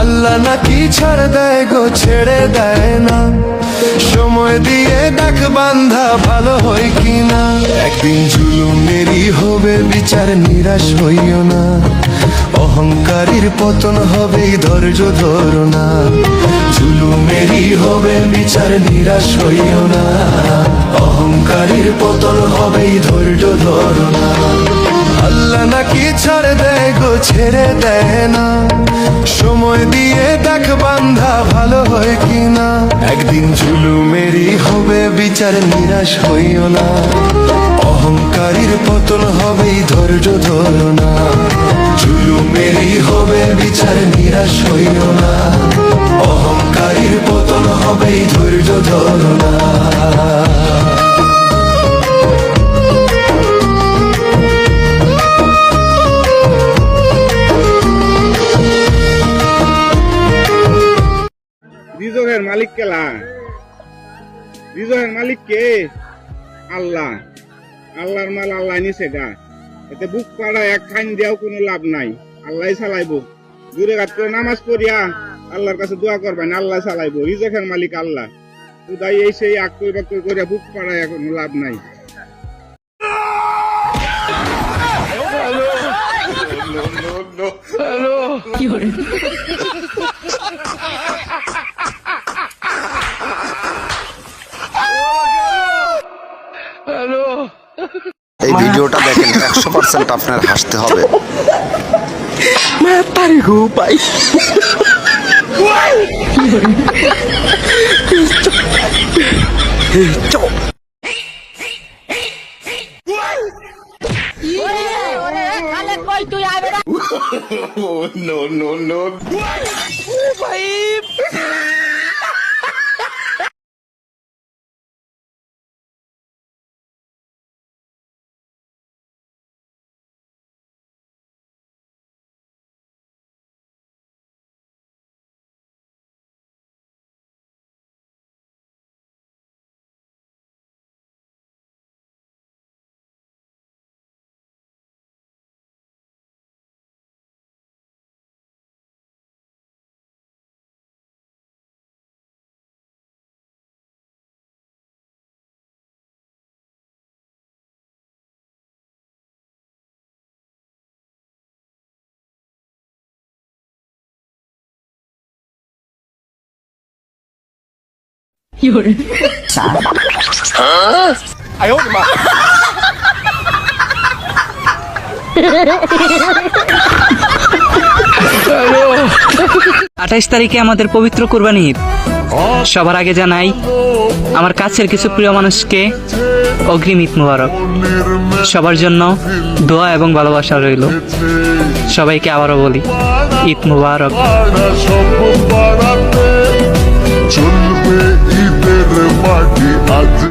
আল্লাহ নাকি ছাড় দেয় গো, ছেড়ে দেয় না। সময় দিয়ে দেখ বান্ধা ভালো হয় কিনা। একদিন জুলুমেরই হবে বিচার, নিরাশ হইও না। অহংকারীর পতন হবে, ধৈর্য ধরো না। জুলুমেরই হবে বিচার, নিরাশ হইও না। অহংকারীর পতন হবে, ধৈর্য ধরো না। আল্লাহ নাকি ছাড় দেয় গো, ছেড়ে দেয় না। সময় দিয়ে দেখ বান্ধা ভালো হয় কিনা। একদিন জুলুমেরই হবে বিচার, নিরাশ হইও না। অহংকারীর পতন হবে, ধৈর্য ধরো না। জুলুমেরই হবে বিচার, নিরাশ হইও না। অহংকারীর পতন হবে, ধৈর্য ধরো না। রিজকের মালিক কেলা? রিজকের মালিক কে? আল্লাহ। আল্লাহর মাল আল্লাহ নিছে গা। এতে বুক পাড়া এক খাইন দিয়াও কোনো লাভ নাই। আল্লাহ চালাইবো। দূরে ঘাট করে নামাজ পড়িয়া আল্লাহর কাছে দোয়া করবেন, আল্লাহ চালাইবো। রিজকের মালিক আল্লাহ। খুদাই এই সেই আক্কই বাক্কই করে বুক পাড়ায় কোনো লাভ নাই। এই ভিডিওটা দেখেন, 100% আপনার হাসতে হবে। আয় ওরে মা। 28 তারিখে আমাদের পবিত্র কুরবানি ঈদ। সবার আগে জানাই আমার কাছের কিছু প্রিয় মানুষকে অগ্রিম ঈদ মুবারক। সবার জন্য দোয়া এবং ভালোবাসা রইল। সবাইকে আবারও বলি ঈদ মুবারক। চলবে ঈদের পার্টি আজ।